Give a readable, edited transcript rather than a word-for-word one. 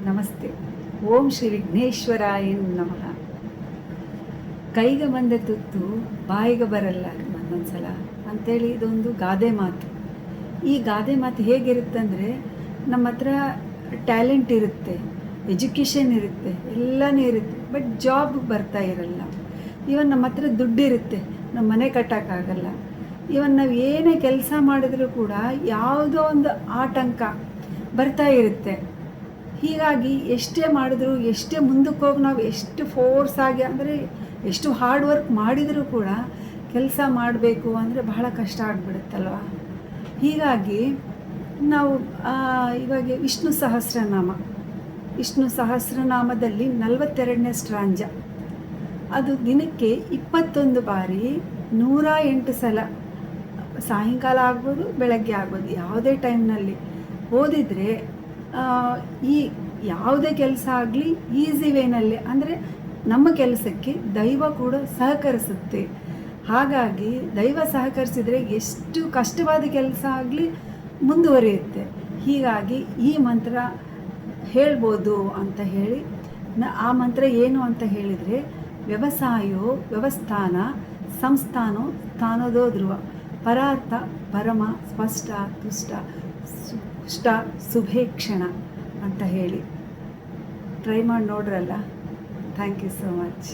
ನಮಸ್ತೆ. ಓಂ ಶ್ರೀ ವಿಘ್ನೇಶ್ವರಾಯ ನಮಃ. ಕೈಗೆ ಬಂದ ತುತ್ತು ಬಾಯಿಗೆ ಬರಲ್ಲ ಒಂದೊಂದ್ಸಲ ಅಂಥೇಳಿ ಇದೊಂದು ಗಾದೆ ಮಾತು. ಈ ಗಾದೆ ಮಾತು ಹೇಗಿರುತ್ತಂದರೆ, ನಮ್ಮ ಹತ್ರ ಟ್ಯಾಲೆಂಟ್ ಇರುತ್ತೆ, ಎಜುಕೇಷನ್ ಇರುತ್ತೆ, ಎಲ್ಲನೂ ಇರುತ್ತೆ, ಬಟ್ ಜಾಬ್ ಬರ್ತಾ ಇರಲ್ಲ. ಇವನ್ ನಮ್ಮ ಹತ್ರ ದುಡ್ಡಿರುತ್ತೆ, ನಮ್ಮ ಮನೆ ಕಟ್ಟೋಕ್ಕಾಗಲ್ಲ. ಇವನ್ ನಾವು ಏನೇ ಕೆಲಸ ಮಾಡಿದ್ರೂ ಕೂಡ ಯಾವುದೋ ಒಂದು ಆಟಂಕ ಬರ್ತಾ ಇರುತ್ತೆ. ಹೀಗಾಗಿ ಎಷ್ಟೇ ಮಾಡಿದ್ರು, ಎಷ್ಟೇ ಮುಂದಕ್ಕೆ ಹೋಗಿ ನಾವು ಎಷ್ಟು ಫೋರ್ಸ್ ಆಗಿ ಅಂದರೆ ಎಷ್ಟು ಹಾರ್ಡ್ ವರ್ಕ್ ಮಾಡಿದರೂ ಕೂಡ ಕೆಲಸ ಮಾಡಬೇಕು ಅಂದರೆ ಬಹಳ ಕಷ್ಟ ಆಗಿಬಿಡುತ್ತಲ್ವ. ಹೀಗಾಗಿ ನಾವು ಇವಾಗ ವಿಷ್ಣು ಸಹಸ್ರನಾಮದಲ್ಲಿ 42ನೇ ಸ್ಟ್ರಾಂಜ, ಅದು ದಿನಕ್ಕೆ 21 ಬಾರಿ 108 ಸಲ, ಸಾಯಂಕಾಲ ಆಗ್ಬೋದು, ಬೆಳಗ್ಗೆ ಆಗ್ಬೋದು, ಯಾವುದೇ ಟೈಮ್ನಲ್ಲಿ ಓದಿದರೆ ಈ ಯಾವುದೇ ಕೆಲಸ ಆಗಲಿ ಈಸಿ ವೇನಲ್ಲಿ, ಅಂದರೆ ನಮ್ಮ ಕೆಲಸಕ್ಕೆ ದೈವ ಕೂಡ ಸಹಕರಿಸುತ್ತೆ. ಹಾಗಾಗಿ ದೈವ ಸಹಕರಿಸಿದರೆ ಎಷ್ಟು ಕಷ್ಟವಾದ ಕೆಲಸ ಆಗಲಿ ಮುಂದುವರಿಯುತ್ತೆ. ಹೀಗಾಗಿ ಈ ಮಂತ್ರ ಹೇಳ್ಬೋದು ಅಂತ ಹೇಳಿ, ಆ ಮಂತ್ರ ಏನು ಅಂತ ಹೇಳಿದರೆ, ವ್ಯವಸಾಯೋ ವ್ಯವಸ್ಥಾನ ಸಂಸ್ಥಾನೋ ಸ್ಥಾನದೋ ಧ್ರುವ ಪರಾರ್ಥ ಪರಮ ಸ್ಪಷ್ಟ ತುಷ್ಟ ಸುಷ್ಟ ಶುಭೇಕ್ಷಣ ಅಂತ ಹೇಳಿ ಟ್ರೈ ಮಾಡಿ ನೋಡ್ರಲ್ಲ. Thank you so much.